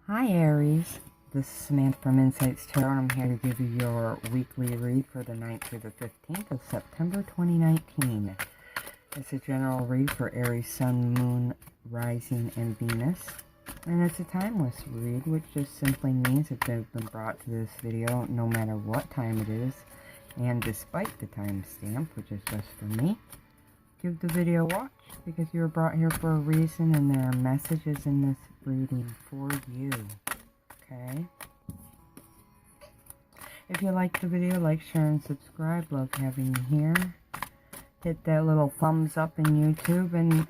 Hi Aries, this is Samantha from Insights Tarot, and I'm here to give you your weekly read for the 9th through the 15th of September 2019. It's a general read for Aries, Sun, Moon, Rising, and Venus. And it's a timeless read, which just simply means if you've been brought to this video, no matter what time it is, and despite the timestamp, which is just for me, give the video a watch, because you were brought here for a reason, and there are messages in this reading for you. Okay? If you like the video, like, share, and subscribe. Love having you here. Hit that little thumbs up in YouTube, and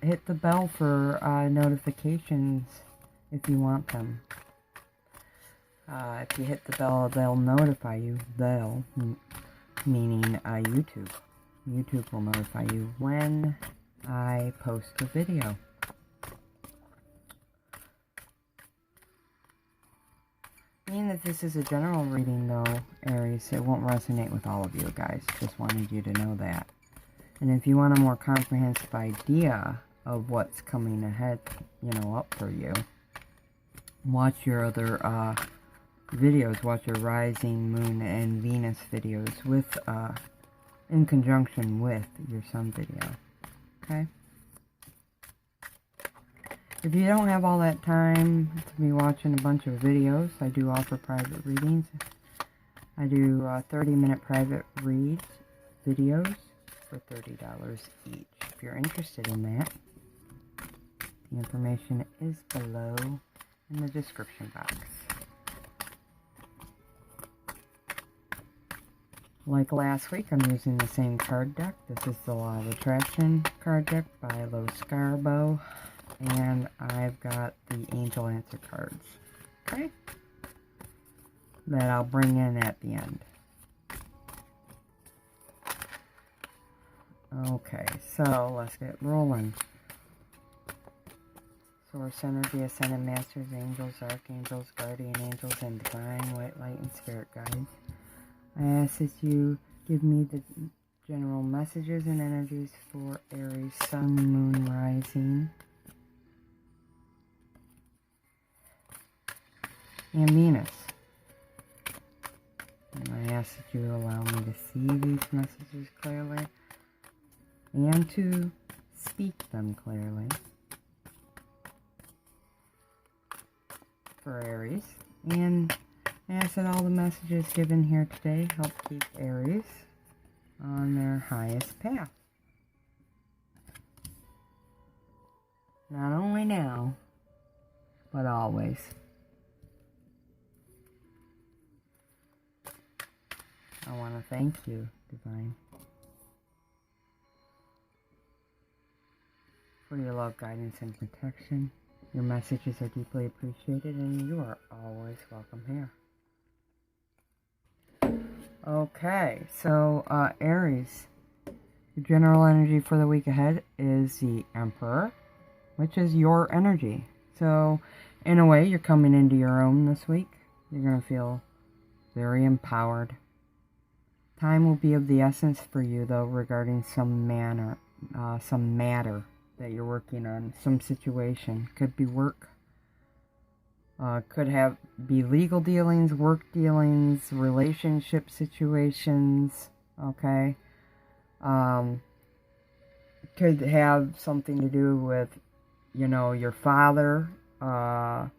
hit the bell for notifications if you want them. If you hit the bell, they'll notify you. They'll, meaning YouTube. YouTube will notify you when I post a video. Being that this is a general reading though, Aries, it won't resonate with all of you guys. Just wanted you to know that. And if you want a more comprehensive idea of what's coming ahead, up for you, watch your other videos. Watch your Rising, Moon, and Venus videos with in conjunction with your Sun video. Okay? If you don't have all that time to be watching a bunch of videos, I do offer private readings. I do 30-minute private reads, videos, for $30 each. If you're interested in that, the information is below in the description box. Like last week, I'm using the same card deck. This is the Law of Attraction card deck by Scarabeo. And I've got the Angel Answer cards. Okay? That I'll bring in at the end. Okay, so let's get rolling. Source energy, Ascended Masters, Angels, Archangels, Guardian Angels, and Divine White Light and Spirit Guides. I ask that you give me the general messages and energies for Aries, Sun, Moon, Rising, and Venus. And I ask that you allow me to see these messages clearly and to speak them clearly for Aries. And I ask that all the messages given here today help keep Aries on their highest path. Not only now, but always. I want to thank you, Divine, for your love, guidance, and protection. Your messages are deeply appreciated, and you are always welcome here. Okay, so Aries, the general energy for the week ahead is the Emperor, which is your energy. So, in a way, you're coming into your own this week. You're going to feel very empowered. Time will be of the essence for you, though, regarding some matter that you're working on, some situation. Could be work, could be legal dealings, work dealings, relationship situations, okay? Could have something to do with, your father, a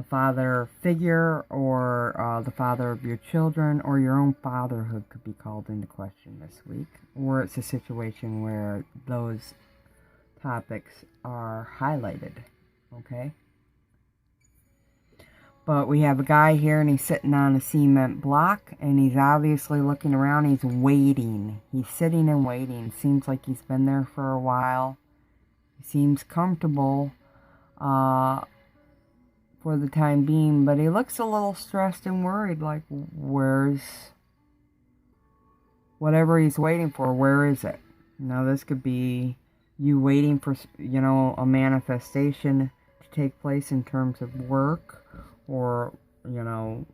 father figure, or the father of your children, or your own fatherhood could be called into question this week. Or it's a situation where those topics are highlighted, okay? But we have a guy here, and he's sitting on a cement block, and he's obviously looking around. He's waiting. He's sitting and waiting. Seems like he's been there for a while. He seems comfortable for the time being, but he looks a little stressed and worried, like, where's whatever he's waiting for, where is it? Now, this could be you waiting for, a manifestation to take place in terms of work, or, some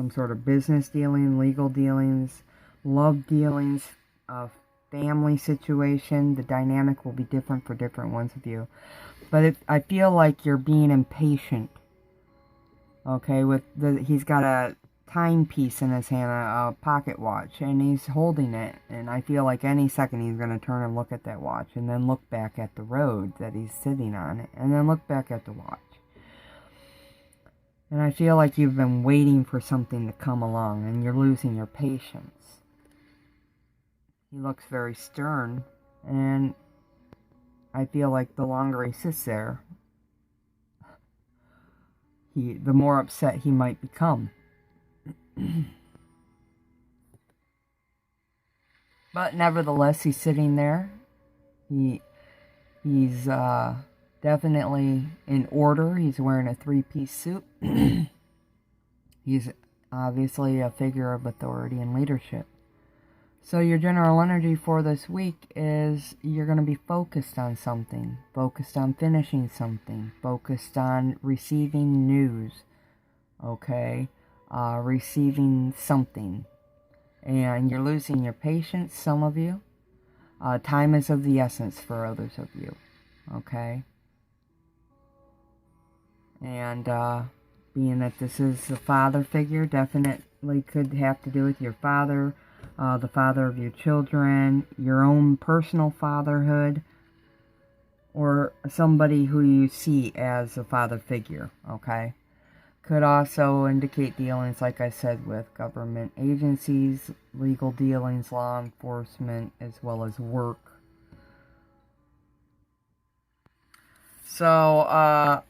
sort of business dealing, legal dealings, love dealings, family situation. The dynamic will be different for different ones of you. But I feel like you're being impatient. Okay, he's got a timepiece in his hand, a pocket watch, and he's holding it. And I feel like any second he's going to turn and look at that watch, and then look back at the road that he's sitting on, and then look back at the watch. And I feel like you've been waiting for something to come along, and you're losing your patience. He looks very stern, and I feel like the longer he sits there, the more upset he might become. But nevertheless, he's sitting there. He's definitely in order. He's wearing a three-piece suit. He's obviously a figure of authority and leadership. So your general energy for this week is you're going to be focused on something, focused on finishing something, focused on receiving news, okay, receiving something. And you're losing your patience, some of you. Time is of the essence for others of you, okay. And being that this is a father figure, definitely could have to do with your father, the father of your children, your own personal fatherhood, or somebody who you see as a father figure, okay? Could also indicate dealings, like I said, with government agencies, legal dealings, law enforcement, as well as work. So,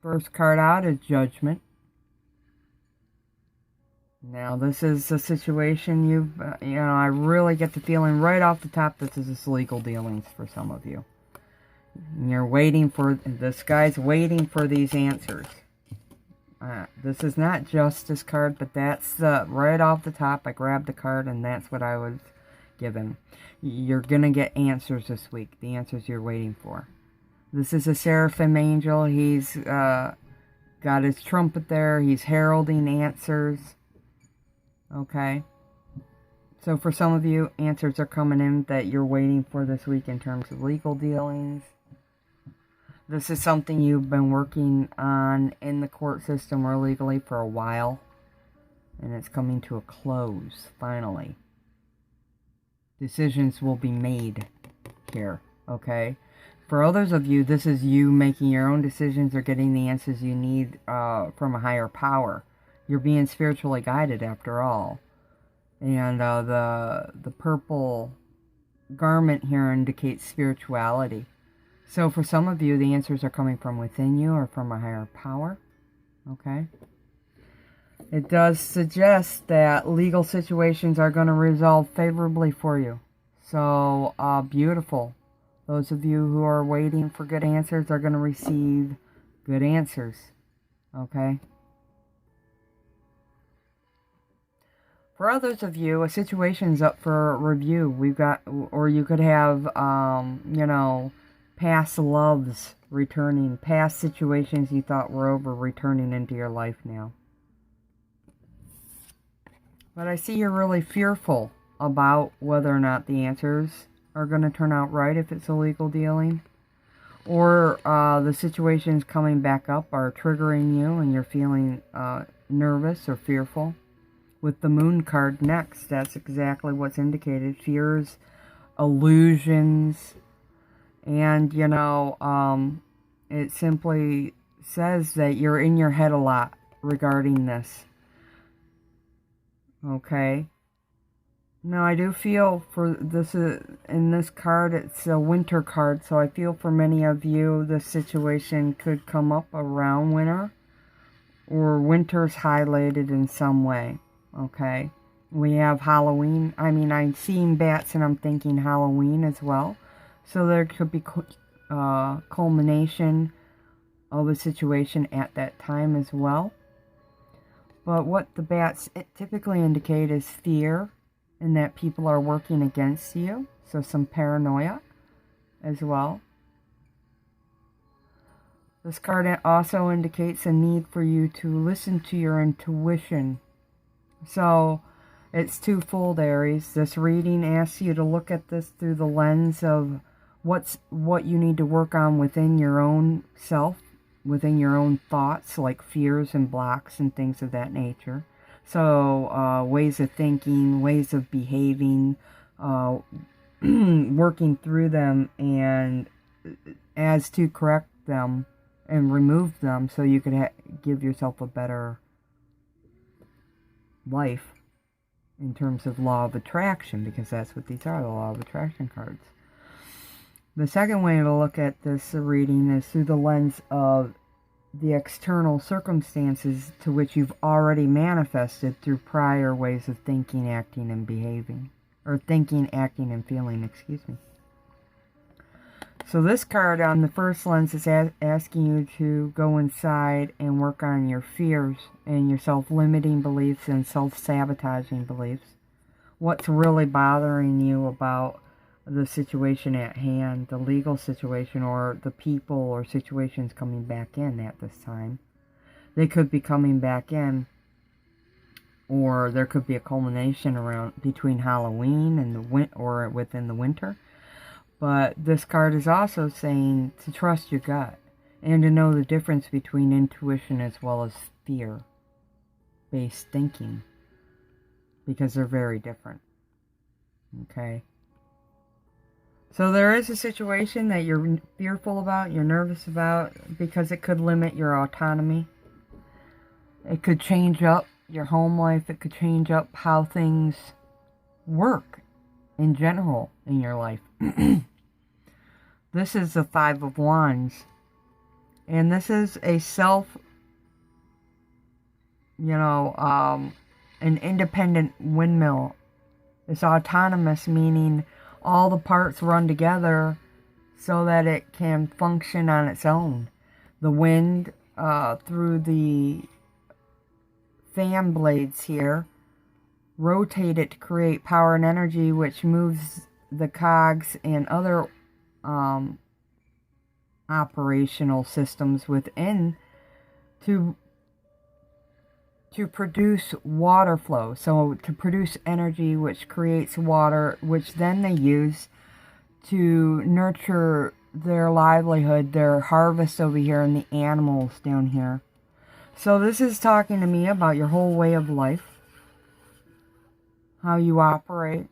first card out is Judgment. Now, this is a situation I really get the feeling right off the top this is legal dealings for some of you. And you're waiting for, this guy's waiting for these answers. This is not Justice card, but that's right off the top. I grabbed the card and that's what I was given. You're going to get answers this week, the answers you're waiting for. This is a seraphim angel. He's got his trumpet there. He's heralding answers. Okay. So for some of you, answers are coming in that you're waiting for this week in terms of legal dealings. This is something you've been working on in the court system or legally for a while. And it's coming to a close, finally. Decisions will be made here, okay? For others of you, this is you making your own decisions or getting the answers you need from a higher power. You're being spiritually guided after all. And the purple garment here indicates spirituality. So for some of you, the answers are coming from within you or from a higher power. Okay? It does suggest that legal situations are going to resolve favorably for you. So, beautiful. Those of you who are waiting for good answers are going to receive good answers. Okay? For others of you, a situation's up for review. Or you could have, past loves returning, past situations you thought were over returning into your life now. But I see you're really fearful about whether or not the answers are going to turn out right if it's a legal dealing. Or the situations coming back up are triggering you and you're feeling nervous or fearful. With the Moon card next, that's exactly what's indicated. Fears, illusions, and, it simply says that you're in your head a lot regarding this. Okay? Now, I do feel for this, in this card, it's a winter card, so I feel for many of you, this situation could come up around winter, or winter's highlighted in some way. Okay? We have Halloween. I mean, I'm seeing bats and I'm thinking Halloween as well. So there could be culmination of a situation at that time as well. But what the bats typically indicate is fear and that people are working against you. So some paranoia as well. This card also indicates a need for you to listen to your intuition. So it's twofold, Aries. This reading asks you to look at this through the lens of what you need to work on within your own self, within your own thoughts, like fears and blocks and things of that nature. So ways of thinking, ways of behaving, working through them, and as to correct them and remove them so you could give yourself a better life in terms of law of attraction, because that's what these are, the law of attraction cards. The second way to look at this reading is through the lens of the external circumstances to which you've already manifested through prior ways of thinking, acting, and behaving. Or thinking, acting, and feeling, excuse me. So this card on the first lens is asking you to go inside and work on your fears and your self-limiting beliefs and self-sabotaging beliefs. What's really bothering you about the situation at hand, the legal situation, or the people or situations coming back in at this time. They could be coming back in, or there could be a culmination around between Halloween and or within the winter. But this card is also saying to trust your gut and to know the difference between intuition as well as fear-based thinking, because they're very different. Okay? So there is a situation that you're fearful about, you're nervous about, because it could limit your autonomy. It could change up your home life. It could change up how things work in general in your life. This is the Five of Wands. And this is a an independent windmill. It's autonomous, meaning all the parts run together so that it can function on its own. The wind through the fan blades here rotate it to create power and energy, which moves the cogs and other operational systems within to produce water flow. So to produce energy, which creates water, which then they use to nurture their livelihood, their harvest over here, and the animals down here. So this is talking to me about your whole way of life, how you operate.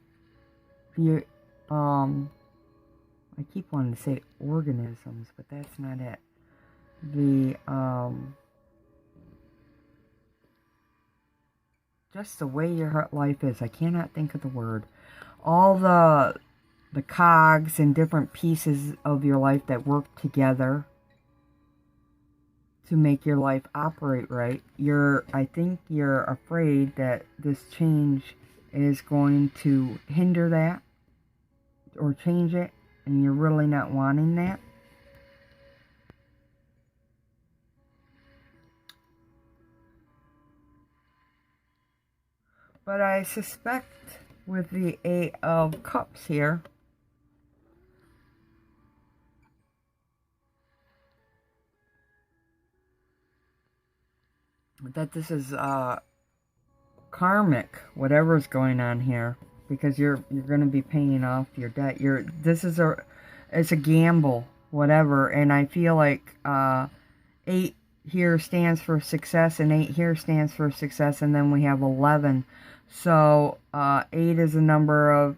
I keep wanting to say organisms, but that's not it. Just the way your life is. I cannot think of the word. All the cogs and different pieces of your life that work together to make your life operate right. I think you're afraid that this change is going to hinder that or change it, and you're really not wanting that. But I suspect with the Eight of Cups here, that this is karmic, whatever's going on here, because you're going to be paying off your debt. It's a gamble, whatever. And I feel like 8 here stands for success, and 8 here stands for success, and then we have 11. So 8 is a number of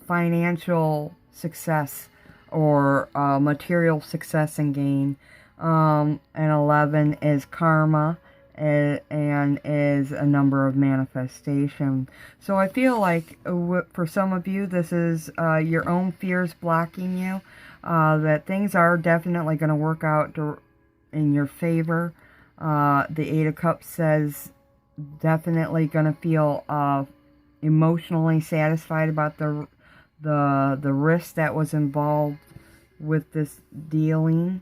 financial success or material success and gain, and 11 is karma, and is a number of manifestation. So I feel like for some of you, this is your own fears blocking you, that things are definitely going to work out in your favor. The Eight of Cups says definitely going to feel emotionally satisfied about the risk that was involved with this dealing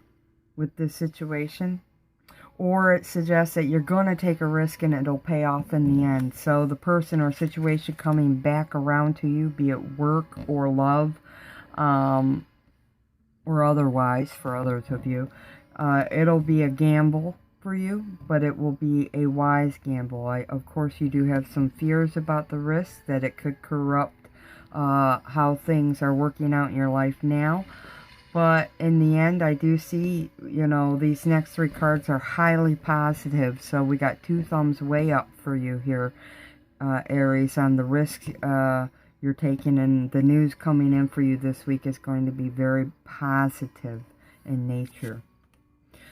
with this situation. Or it suggests that you're going to take a risk and it'll pay off in the end. So the person or situation coming back around to you, be it work or love, or otherwise for others of you, it'll be a gamble for you, but it will be a wise gamble. Of course, you do have some fears about the risk, that it could corrupt how things are working out in your life now. But in the end, I do see, you know, these next 3 cards are highly positive. So we got 2 thumbs way up for you here, Aries, on the risk you're taking. And the news coming in for you this week is going to be very positive in nature.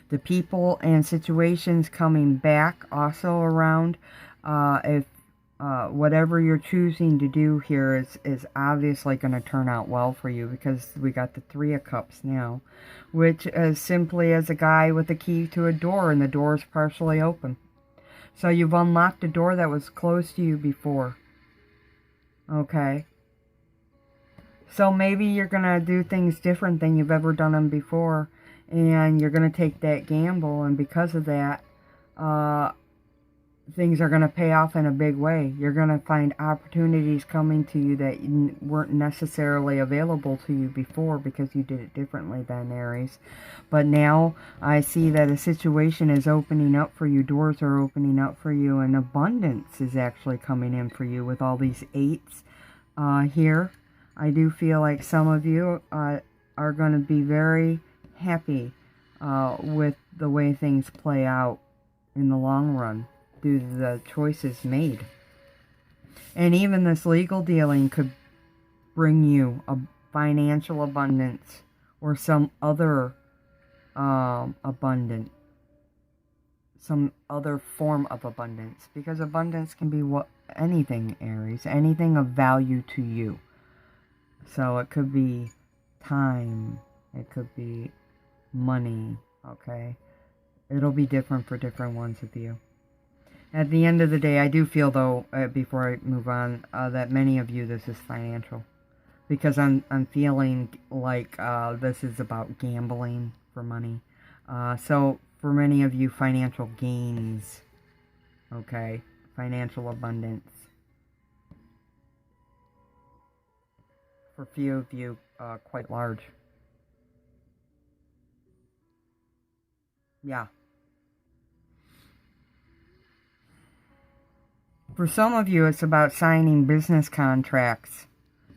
The people and situations coming back also around. If whatever you're choosing to do here is obviously going to turn out well for you, because we got the 3 of Cups now, which is simply as a guy with a key to a door, and the door is partially open. So you've unlocked a door that was closed to you before. Okay. So maybe you're going to do things different than you've ever done them before, and you're going to take that gamble, and because of that, things are going to pay off in a big way. You're going to find opportunities coming to you that weren't necessarily available to you before, because you did it differently then, Aries. But now I see that a situation is opening up for you. Doors are opening up for you, and abundance is actually coming in for you with all these 8s here. I do feel like some of you are going to be very happy with the way things play out in the long run due to the choices made. And even this legal dealing could bring you a financial abundance or some other some other form of abundance, because abundance can be anything, Aries, anything of value to you. So it could be time, it could be money, okay? It'll be different for different ones of you. At the end of the day, I do feel, though, before I move on, that many of you, this is financial. Because I'm feeling like this is about gambling for money. So for many of you, financial gains, okay? Financial abundance. For a few of you, quite large. Yeah. For some of you, it's about signing business contracts.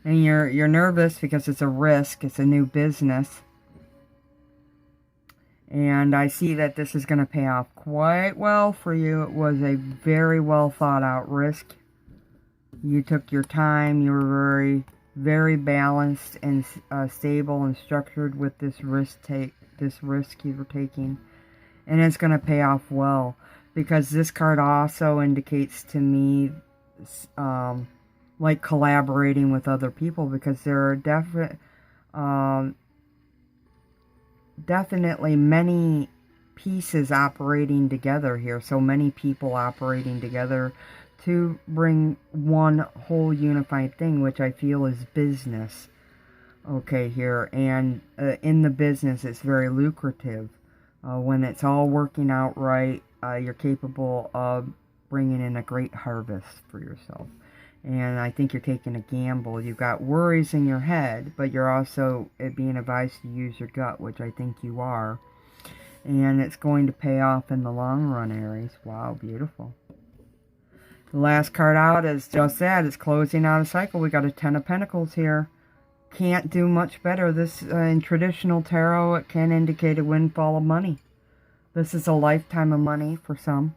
And you're nervous because it's a risk. It's a new business. And I see that this is going to pay off quite well for you. It was a very well thought out risk. You took your time. You were very balanced and stable and structured with this risk you were taking. And it's going to pay off well, because this card also indicates to me like collaborating with other people, because there are definitely many pieces operating together here. So many people operating together to bring one whole unified thing, which I feel is business. Okay, here. And in the business, it's very lucrative. When it's all working out right, you're capable of bringing in a great harvest for yourself. And I think you're taking a gamble. You've got worries in your head, but you're also being advised to use your gut, which I think you are. And it's going to pay off in the long run, Aries. Wow, beautiful. The last card out is just that. It's closing out a cycle. We got a 10 of Pentacles here. Can't do much better. This, in traditional tarot, it can indicate a windfall of money. This is a lifetime of money for some.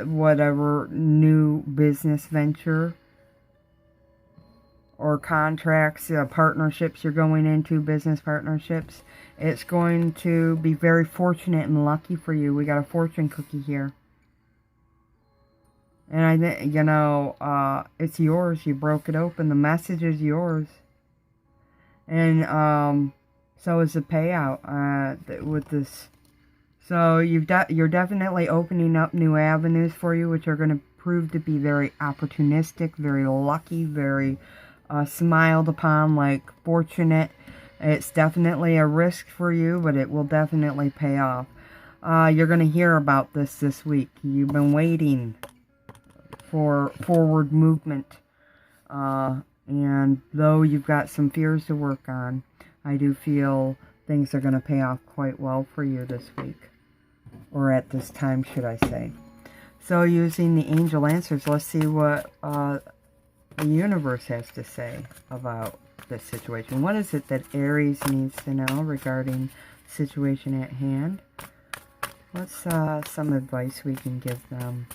Whatever new business venture or contracts, partnerships you're going into, business partnerships, it's going to be very fortunate and lucky for you. We got a fortune cookie here. And I think, you know, it's yours. You broke it open. The message is yours. And so is the payout with this. So you're definitely opening up new avenues for you, which are going to prove to be very opportunistic, very lucky, very smiled upon, like fortunate. It's definitely a risk for you, but it will definitely pay off. You're going to hear about this week. You've been waiting for forward movement, and though you've got some fears to work on, I do feel things are going to pay off quite well for you this week, or at this time, should I say. So using the angel answers, let's see what the universe has to say about this situation. What is it that Aries needs to know regarding the situation at hand? What's some advice we can give them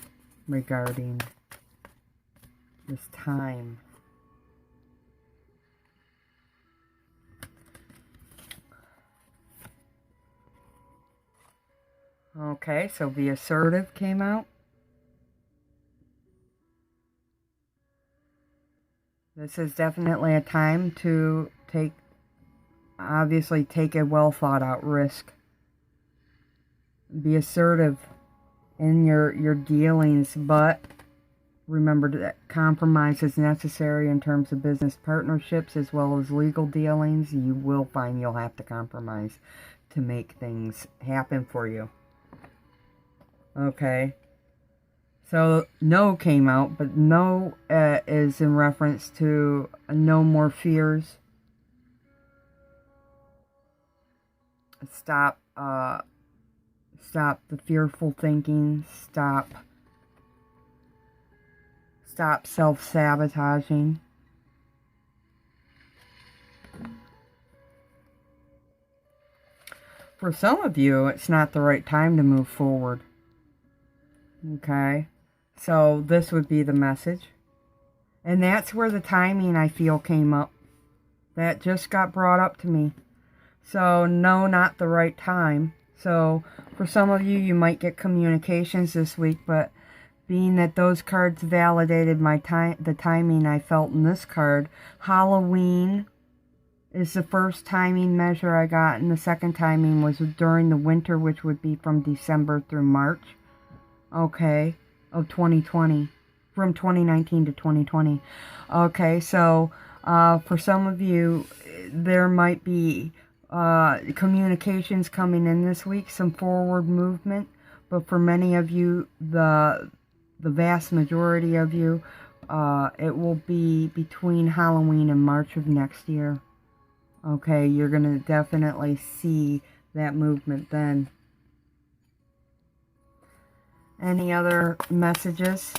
regarding this time? Okay, so be assertive came out. This is definitely a time to obviously take a well thought out risk. Be assertive in your dealings, but remember that compromise is necessary in terms of business partnerships as well as legal dealings. You will find you'll have to compromise to make things happen for you. Okay. So, no came out, but no is in reference to no more fears. Stop the fearful thinking. Stop self-sabotaging. For some of you, it's not the right time to move forward. Okay? So this would be the message. And that's where the timing, I feel, came up. That just got brought up to me. So, no, not the right time. So, for some of you, you might get communications this week, but being that those cards validated the timing I felt in this card, Halloween is the first timing measure I got, and the second timing was during the winter, which would be from December through March. Okay, of 2020, from 2019 to 2020. Okay, so for some of you, there might be communications coming in this week, some forward movement, but for many of you, the vast majority of you, it will be between Halloween and March of next year. Okay, you're going to definitely see that movement then. Any other messages?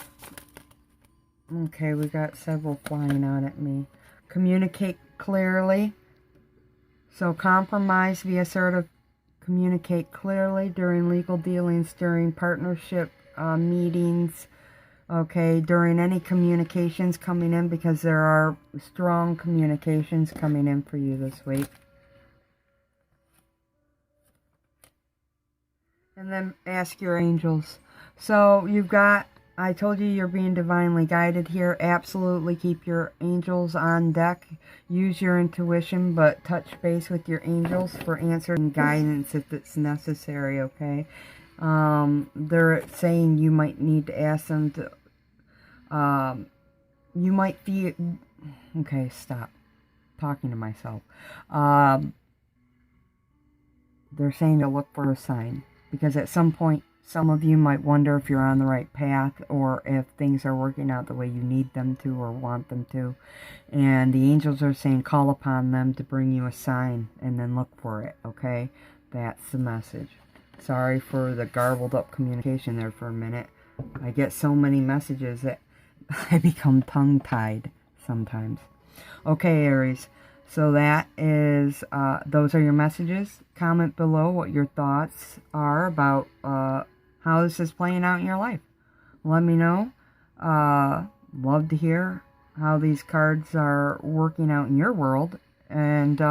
Okay, we got several flying out at me. Communicate clearly. So compromise, be assertive, communicate clearly during legal dealings, during partnership meetings. Okay, during any communications coming in, because there are strong communications coming in for you this week. And then ask your angels. So you've got, I told you you're being divinely guided here. Absolutely keep your angels on deck. Use your intuition, but touch base with your angels for answer and guidance if it's necessary, okay? They're saying you might need to ask them to, you might feel, okay, stop talking to myself. They're saying to look for a sign, because at some point, some of you might wonder if you're on the right path or if things are working out the way you need them to or want them to. And the angels are saying call upon them to bring you a sign and then look for it, okay? That's the message. Sorry for the garbled up communication there for a minute. I get so many messages that I become tongue-tied sometimes. Okay, Aries. So that is, those are your messages. Comment below what your thoughts are about how this is playing out in your life. Let me know. Love to hear how these cards are working out in your world. And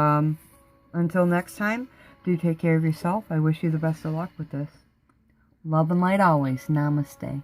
until next time, do take care of yourself. I wish you the best of luck with this. Love and light always. Namaste.